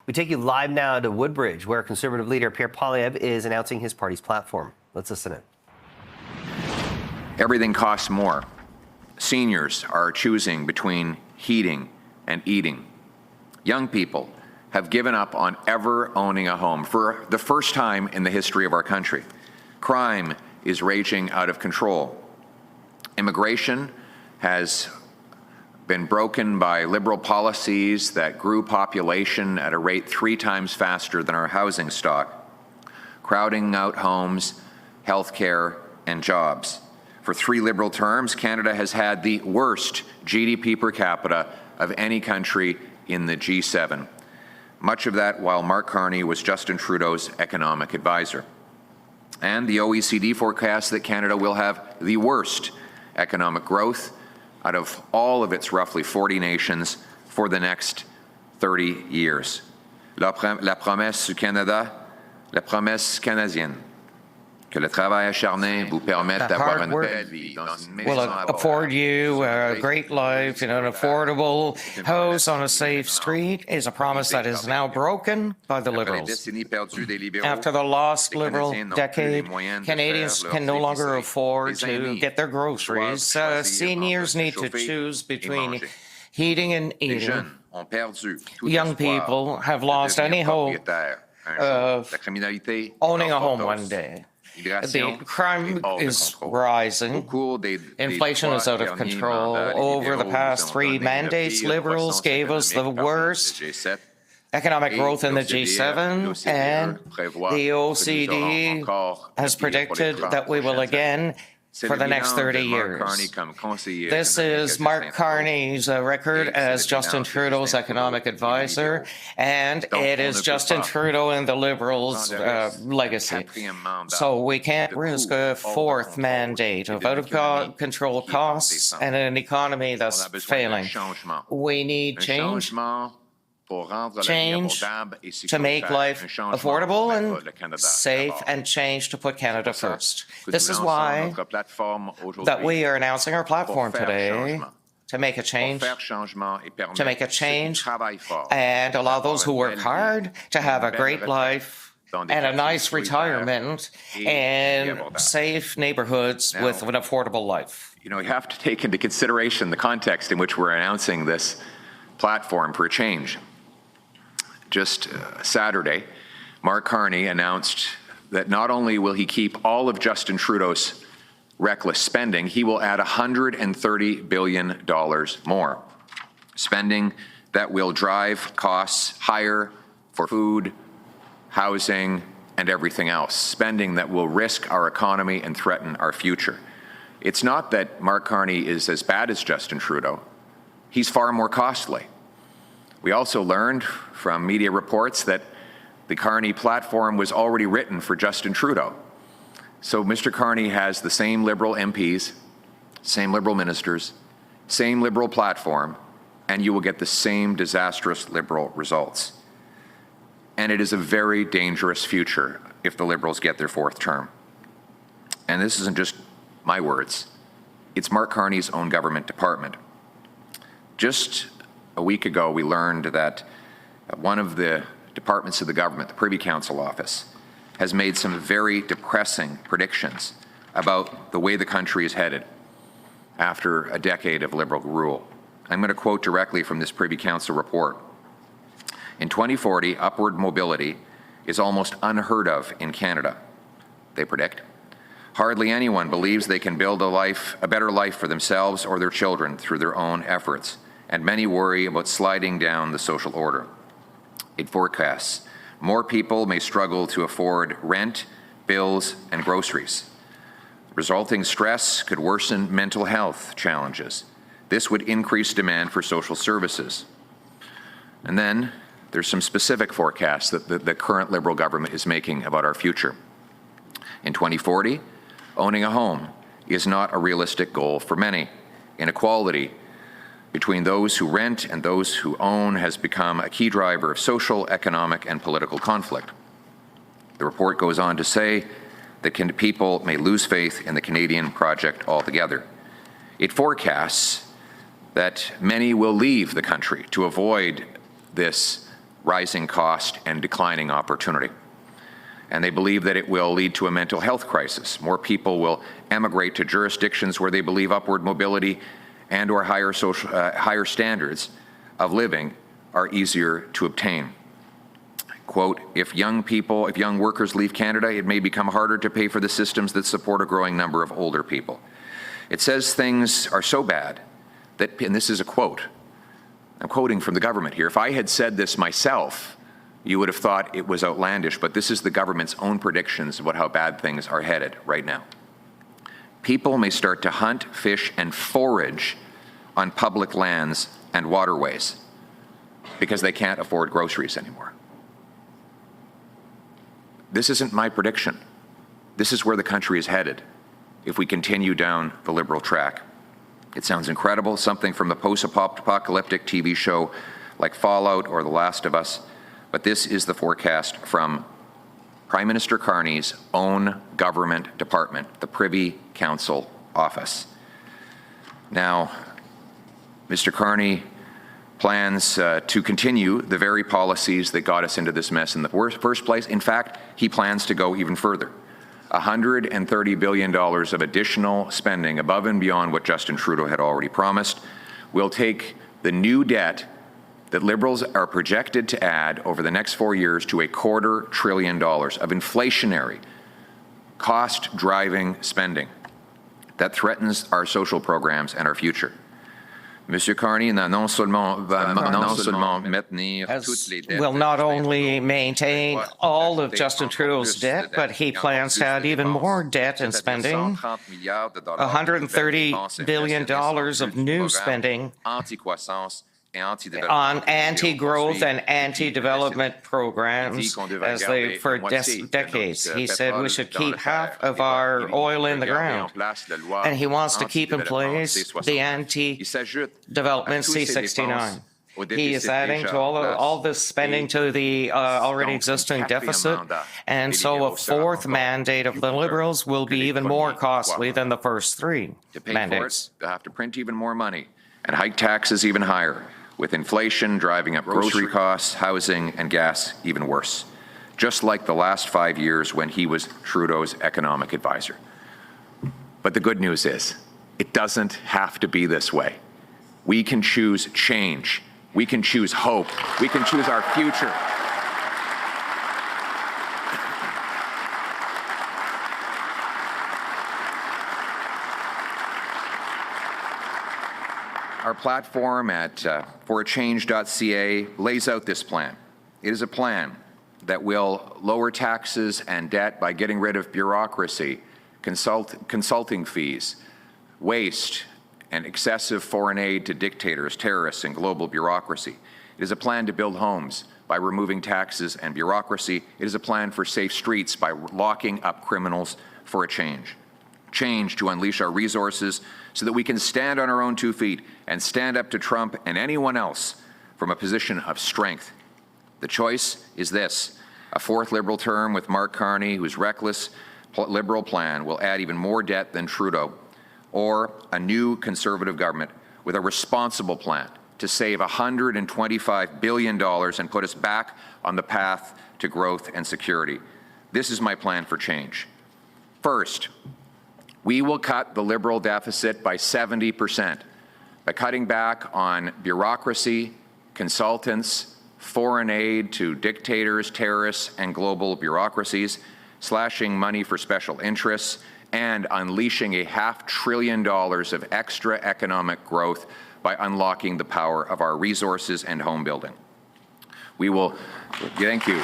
We take you live now to Woodbridge, where Conservative leader Pierre Poilievre is announcing his party's platform. Let's listen in. Everything costs more. Seniors are choosing between heating and eating. Young people have given up on ever owning a home for the first time in the history of our country. Crime is raging out of control. Immigration has been broken by Liberal policies that grew population at a rate 3 times faster than our housing stock, crowding out homes, healthcare, and jobs. For 3 Liberal terms, Canada has had the worst GDP per capita of any country in the G7. Much of that while Mark Carney was Justin Trudeau's economic advisor. And the OECD forecasts that Canada will have the worst economic growth out of all of its roughly 40 nations for the next 30 years. La promesse du Canada, la promesse canadienne, que le travail acharné vous permette d'avoir une belle vie dans une maison will afford you a great life in an affordable house on a safe street is a promise that is now broken by the Liberals. After the lost Liberal decade, Canadians can no longer afford to get their groceries. Seniors need to choose between heating and eating. Young people have lost any hope of owning a home one day. The crime is rising. Inflation is out of control. Over the past 3 mandates, Liberals gave us the worst economic growth in the G7, and the OECD has predicted that we will again for the next 30 years. This is Mark Carney's record as Justin Trudeau's economic advisor, and it is Justin Trudeau and the Liberals' legacy. So we can't risk a 4th mandate of out-of-control costs and an economy that's failing. We need change to make life affordable and safe, and change to put Canada first. This is why that we are announcing our platform today, to make a change, and allow those who work hard to have a great life and a nice retirement in safe neighborhoods with an affordable life. You know, you have to take into consideration the context in which we're announcing this platform for a change. Just Saturday, Mark Carney announced that not only will he keep all of Justin Trudeau's reckless spending, he will add $130 billion more. Spending that will drive costs higher for food, housing, and everything else. Spending that will risk our economy and threaten our future. It's not that Mark Carney is as bad as Justin Trudeau. He's far more costly. We also learned from media reports that the Carney platform was already written for Justin Trudeau. So Mr. Carney has the same Liberal MPs, same Liberal ministers, same Liberal platform, and you will get the same disastrous Liberal results. And it is a very dangerous future if the Liberals get their 4th term. And this isn't just my words. It's Mark Carney's own government department. Just a week ago, we learned that one of the departments of the government, the Privy Council office, has made some very depressing predictions about the way the country is headed after a decade of Liberal rule. I'm going to quote directly from this Privy Council report. In 2040, upward mobility is almost unheard of in Canada, they predict. Hardly anyone believes they can build a better life for themselves or their children through their own efforts, and many worry about sliding down the social order. It forecasts more people may struggle to afford rent, bills, and groceries. Resulting stress could worsen mental health challenges. This would increase demand for social services. And then there's some specific forecasts that the current Liberal government is making about our future. In 2040, owning a home is not a realistic goal for many. Inequality between those who rent and those who own has become a key driver of social, economic, and political conflict. The report goes on to say that people may lose faith in the Canadian project altogether. It forecasts that many will leave the country to avoid this rising cost and declining opportunity. And they believe that it will lead to a mental health crisis. More people will emigrate to jurisdictions where they believe upward mobility and or higher standards of living are easier to obtain. Quote, if young workers leave Canada, it may become harder to pay for the systems that support a growing number of older people. It says things are so bad that, and this is a quote, I'm quoting from the government here, if I had said this myself, you would have thought it was outlandish, but this is the government's own predictions about how bad things are headed right now. People may start to hunt, fish, and forage on public lands and waterways because they can't afford groceries anymore. This isn't my prediction. This is where the country is headed if we continue down the Liberal track. It sounds incredible, something from the post-apocalyptic TV show like Fallout or The Last of Us, but this is the forecast from Prime Minister Carney's own government department, the Privy Council office. Now, Mr. Carney plans to continue the very policies that got us into this mess in the first place. In fact, he plans to go even further. $130 billion of additional spending above and beyond what Justin Trudeau had already promised will take the new debt that Liberals are projected to add over the next 4 years to $250 billion of inflationary, cost-driving spending that threatens our social programs and our future. Monsieur Carney will not only maintain all of Justin Trudeau's debt, but he plans to add even more debt and spending, $130 billion of new spending on anti-growth and anti-development programs for decades. He said we should keep half of our oil in the ground. And he wants to keep in place the anti-development C-69. He is adding to all this spending to the already existing deficit. And so a fourth mandate of the Liberals will be even more costly than the first three mandates. They'll have to print even more money and hike taxes even higher, with inflation driving up grocery costs, housing, and gas even worse, just like the last 5 years when he was Trudeau's economic advisor. But the good news is, it doesn't have to be this way. We can choose change. We can choose hope. We can choose our future. Our platform at forachange.ca lays out this plan. It is a plan that will lower taxes and debt by getting rid of bureaucracy, consulting fees, waste, and excessive foreign aid to dictators, terrorists, and global bureaucracy. It is a plan to build homes by removing taxes and bureaucracy. It is a plan for safe streets by locking up criminals for a change. Change to unleash our resources so that we can stand on our own 2 feet and stand up to Trump and anyone else from a position of strength. The choice is this: a fourth Liberal term with Mark Carney, whose reckless Liberal plan will add even more debt than Trudeau, or a new Conservative government with a responsible plan to save $125 billion and put us back on the path to growth and security. This is my plan for change. First, we will cut the Liberal deficit by 70% by cutting back on bureaucracy, consultants, foreign aid to dictators, terrorists, and global bureaucracies, slashing money for special interests, and unleashing $500 billion of extra economic growth by unlocking the power of our resources and home building. We will, thank you.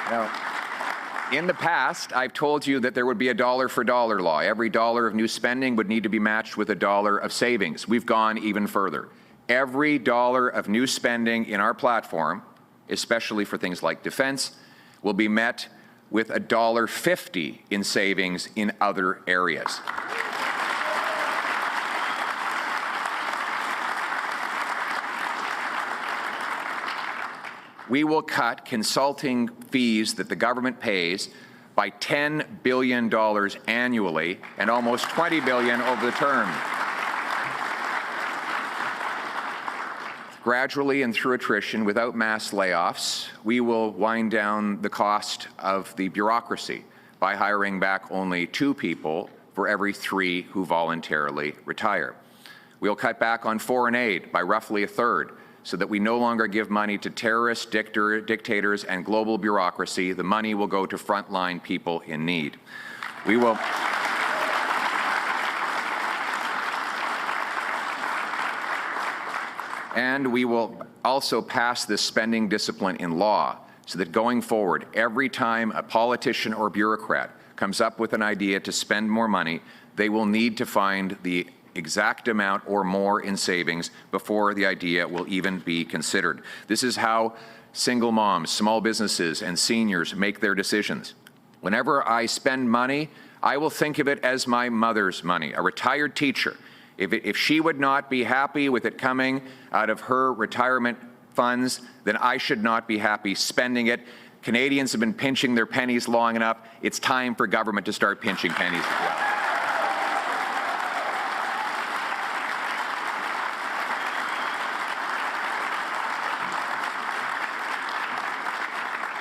Now, in the past, I've told you that there would be a dollar for dollar law. Every dollar of new spending would need to be matched with a dollar of savings. We've gone even further. Every dollar of new spending in our platform, especially for things like defense, will be met with $1.50 in savings in other areas. We will cut consulting fees that the government pays by $10 billion annually and almost $20 billion over the term. Gradually and through attrition, without mass layoffs, we will wind down the cost of the bureaucracy by hiring back only 2 people for every 3 who voluntarily retire. We'll cut back on foreign aid by roughly a third so that we no longer give money to terrorists, dictators, and global bureaucracy. The money will go to frontline people in need. We will And we will also pass this spending discipline in law so that going forward, every time a politician or bureaucrat comes up with an idea to spend more money, they will need to find the exact amount or more in savings before the idea will even be considered. This is how single moms, small businesses, and seniors make their decisions. Whenever I spend money, I will think of it as my mother's money, a retired teacher. If she would not be happy with it coming out of her retirement funds, then I should not be happy spending it. Canadians have been pinching their pennies long enough. It's time for government to start pinching pennies as well.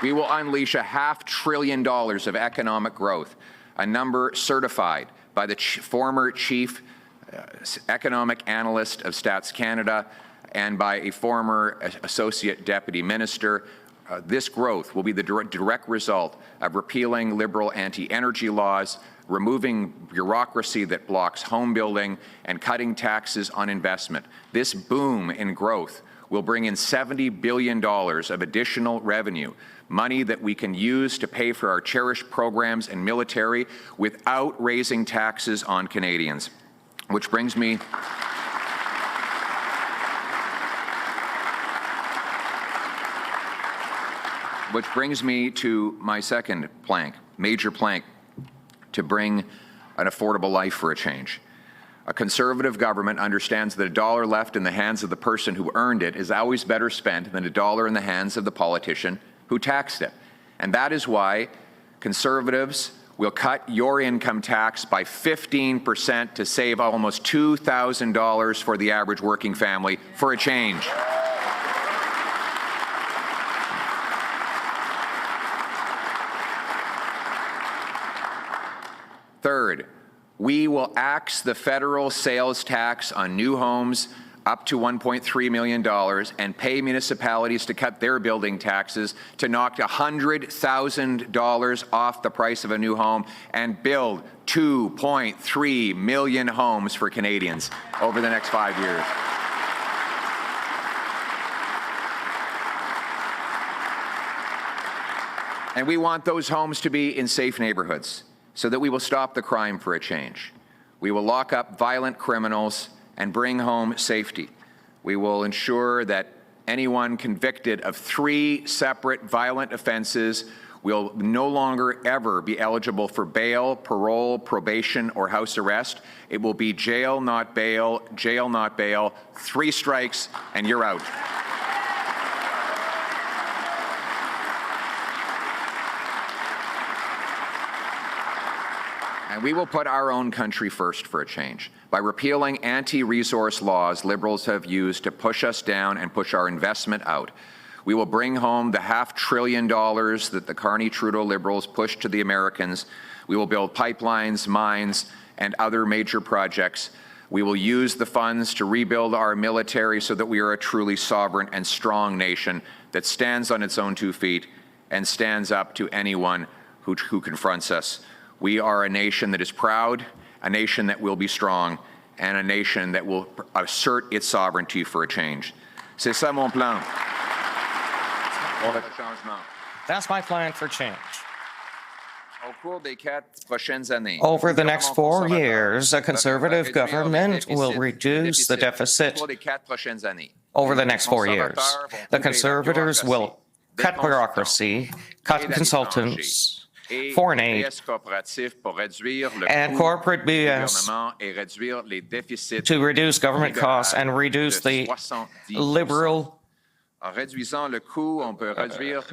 We will unleash $500 billion of economic growth, a number certified by the former chief economic analyst of Stats Canada and by a former associate deputy minister. This growth will be the direct result of repealing liberal anti-energy laws, removing bureaucracy that blocks home building, and cutting taxes on investment. This boom in growth will bring in $70 billion of additional revenue, money that we can use to pay for our cherished programs and military without raising taxes on Canadians. Which brings me to my second plank, major plank, to bring an affordable life for a change. A Conservative government understands that a dollar left in the hands of the person who earned it is always better spent than a dollar in the hands of the politician who taxed it. And that is why Conservatives will cut your income tax by 15% to save almost $2,000 for the average working family for a change. Third, we will axe the federal sales tax on new homes up to $1.3 million and pay municipalities to cut their building taxes to knock $100,000 off the price of a new home and build 2.3 million homes for Canadians over the next 5 years. And we want those homes to be in safe neighborhoods so that we will stop the crime for a change. We will lock up violent criminals and bring home safety. We will ensure that anyone convicted of 3 separate violent offenses will no longer ever be eligible for bail, parole, probation, or house arrest. It will be jail, not bail, jail, not bail, 3 strikes, and you're out. And we will put our own country first for a change by repealing anti-resource laws Liberals have used to push us down and push our investment out. We will bring home the $500 billion that the Carney-Trudeau Liberals pushed to the Americans. We will build pipelines, mines, and other major projects. We will use the funds to rebuild our military so that we are a truly sovereign and strong nation that stands on its own 2 feet and stands up to anyone who confronts us. We are a nation that is proud, a nation that will be strong, and a nation that will assert its sovereignty for a change. C'est ça mon plan. That's my plan for change. Over Over the next 4 years, a Conservative government will reduce the deficit. Over the next 4 years, the Conservatives will cut bureaucracy, cut consultants, foreign aid, and corporate BS to reduce government costs and reduce the Liberal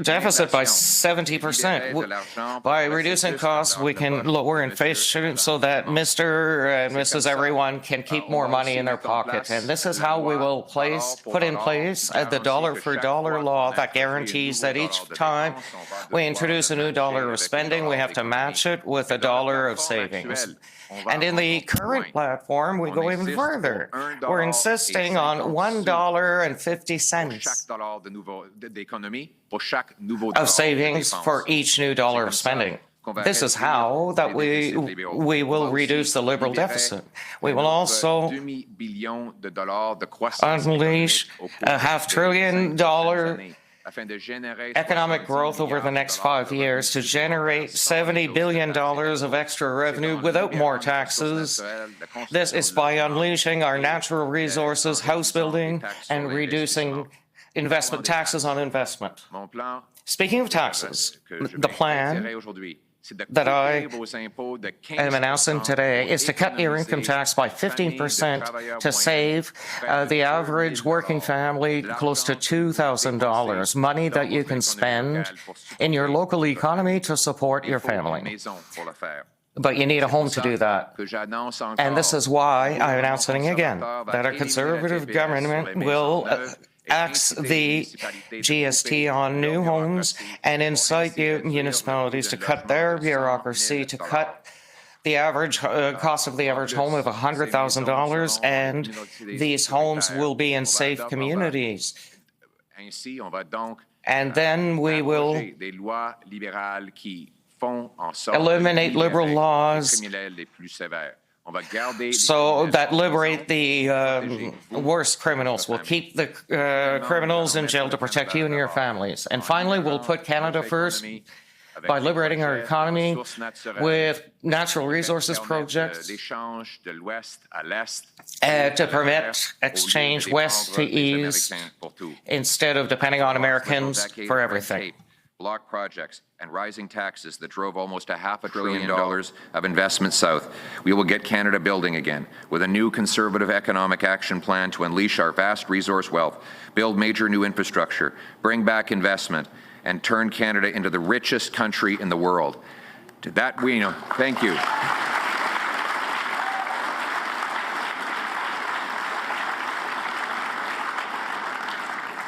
deficit by 70%. By reducing costs, we can lower inflation so that Mr. and Mrs. Everyone can keep more money in their pocket. And this is how we will put in place the dollar for dollar law that guarantees that each time we introduce a new dollar of spending, we have to match it with a dollar of savings. And in the current platform, we go even further. We're insisting on $1.50 of savings for each new dollar of spending. This is how that we will reduce the Liberal deficit. We will also unleash a $500 billion economic growth over the next 5 years to generate $70 billion of extra revenue without more taxes. This is by unleashing our natural resources, house building, and reducing investment taxes on investment. Speaking of taxes, the plan that I am announcing today is to cut your income tax by 15% to save the average working family close to $2,000, money that you can spend in your local economy to support your family. But you need a home to do that. And this is why I'm announcing again that a Conservative government will axe the GST on new homes and incite municipalities to cut their bureaucracy, to cut the average cost of the average home of $100,000, and these homes will be in safe communities. And then we will eliminate liberal laws so that liberate the worst criminals. We'll keep the criminals in jail to protect you and your families. And finally, we'll put Canada first by liberating our economy with natural resources projects to permit exchange west to east instead of depending on Americans for everything. Block projects and rising taxes that drove almost $500 billion of investment south. We will get Canada building again with a new Conservative economic action plan to unleash our vast resource wealth, build major new infrastructure, bring back investment, and turn Canada into the richest country in the world. To that, thank you.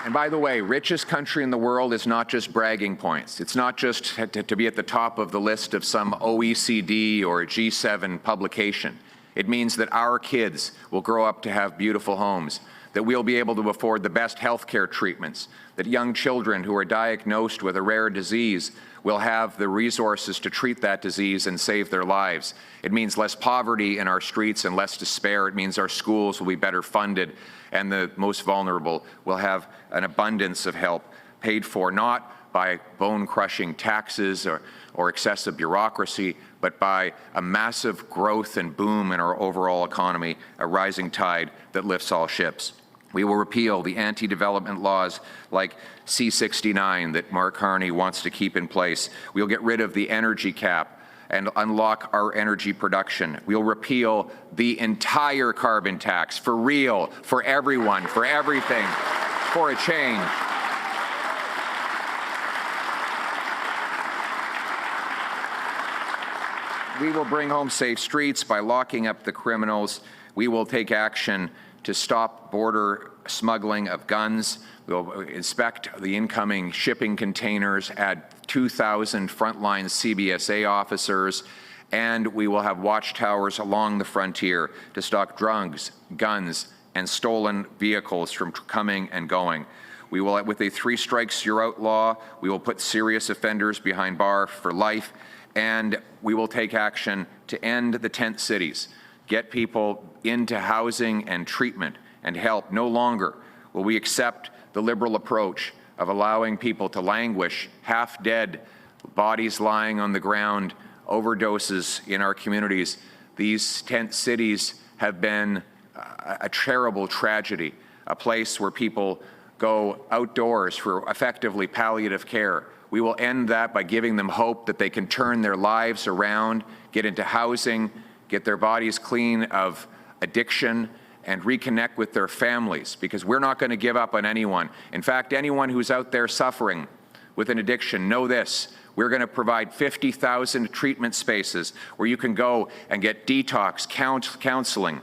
And by the way, richest country in the world is not just bragging points. It's not just to be at the top of the list of some OECD or G7 publication. It means that our kids will grow up to have beautiful homes, that we'll be able to afford the best healthcare treatments, that young children who are diagnosed with a rare disease will have the resources to treat that disease and save their lives. It means less poverty in our streets and less despair. It means our schools will be better funded and the most vulnerable will have an abundance of help paid for not by bone-crushing taxes or excessive bureaucracy, but by a massive growth and boom in our overall economy, a rising tide that lifts all ships. We will repeal the anti-development laws like C-69 that Mark Carney wants to keep in place. We'll get rid of the energy cap and unlock our energy production. We'll repeal the entire carbon tax for real, for everyone, for everything, for a change. We will bring home safe streets by locking up the criminals. We will take action to stop border smuggling of guns. We'll inspect the incoming shipping containers, add 2,000 frontline CBSA officers, and we will have watchtowers along the frontier to stop drugs, guns, and stolen vehicles from coming and going. We will, with a 3 strikes you're out law, we will put serious offenders behind bar for life, and we will take action to end the tent cities, get people into housing and treatment and help. No longer will we accept the Liberal approach of allowing people to languish, half dead, bodies lying on the ground, overdoses in our communities. These tent cities have been a terrible tragedy, a place where people go outdoors for effectively palliative care. We will end that by giving them hope that they can turn their lives around, get into housing, get their bodies clean of addiction, and reconnect with their families, because we're not going to give up on anyone. In fact, anyone who's out there suffering with an addiction, know this: we're going to provide 50,000 treatment spaces where you can go and get detox, counseling,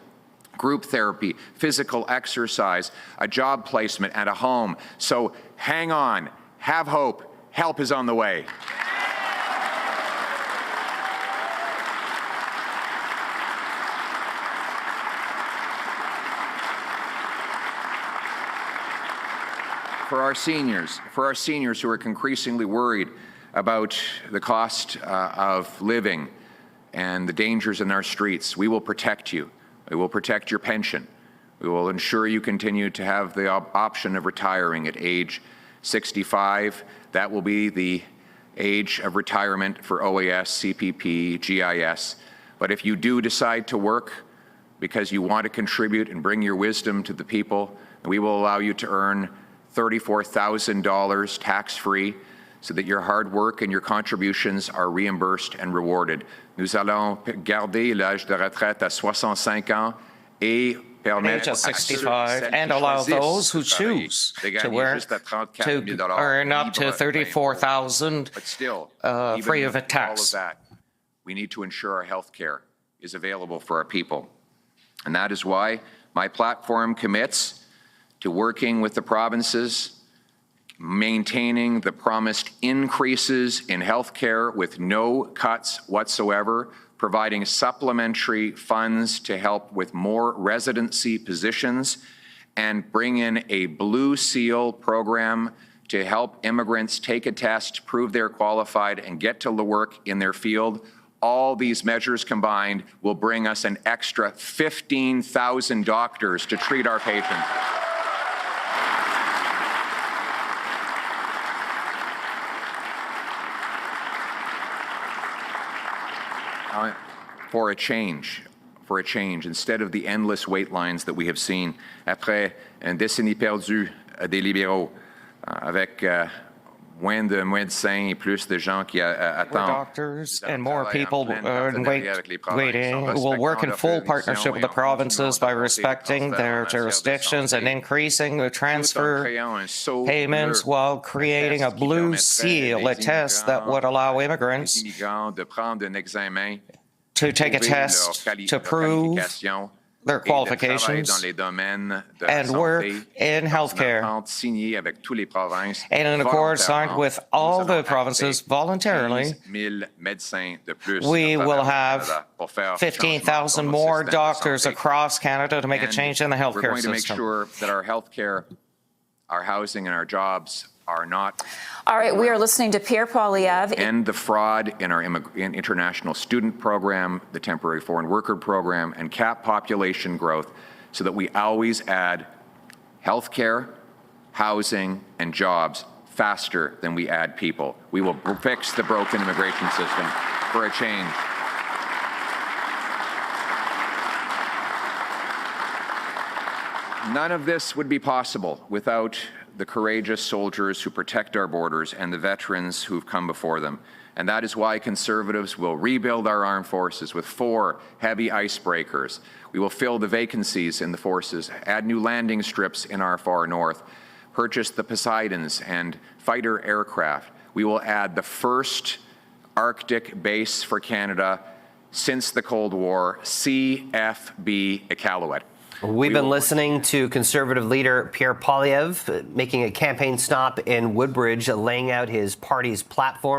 group therapy, physical exercise, a job placement, and a home. So hang on, have hope, help is on the way. For our seniors who are increasingly worried about the cost of living and the dangers in our streets, we will protect you. We will protect your pension. We will ensure you continue to have the option of retiring at age 65. That will be the age of retirement for OAS, CPP, GIS. But if you do decide to work because you want to contribute and bring your wisdom to the people, we will allow you to earn $34,000 tax-free so that your hard work and your contributions are reimbursed and rewarded. Nous allons garder l'âge de retraite à 65 ans et age of 65 and allow those who choose to work to earn up to $34,000 free of a tax. We need to ensure our health care is available for our people. And that is why my platform commits to working with the provinces, maintaining the promised increases in health care with no cuts whatsoever, providing supplementary funds to help with more residency positions, and bring in a Blue Seal program to help immigrants take a test, prove they're qualified, and get to work in their field. All these measures combined will bring us an extra 15,000 doctors to treat our patients. For a change, instead of the endless wait lines that we have seen après une décennie perdue des libéraux, avec moins de médecins et plus de gens qui attendent. More doctors and more people waiting will work in full partnership with the provinces by respecting their jurisdictions and increasing the transfer payments while creating a Blue Seal, a test that would allow immigrants to take a test to prove their qualifications and work in healthcare. And in accord signed with all the provinces voluntarily, we will have 15,000 more doctors across Canada to make a change in the healthcare system. We're going to make sure that our healthcare, our housing, and our jobs are not. All right, we are listening to Pierre Poilievre. End the fraud in our international student program, the temporary foreign worker program, and cap population growth so that we always add healthcare, housing, and jobs faster than we add people. We will fix the broken immigration system for a change. None of this would be possible without the courageous soldiers who protect our borders and the veterans who've come before them. And that is why Conservatives will rebuild our armed forces with 4 heavy icebreakers. We will fill the vacancies in the forces, add new landing strips in our far north, purchase the Poseidons and fighter aircraft. We will add the first Arctic base for Canada since the Cold War, CFB Iqaluit. We've been listening to Conservative leader Pierre Poilievre making a campaign stop in Woodbridge, laying out his party's platform.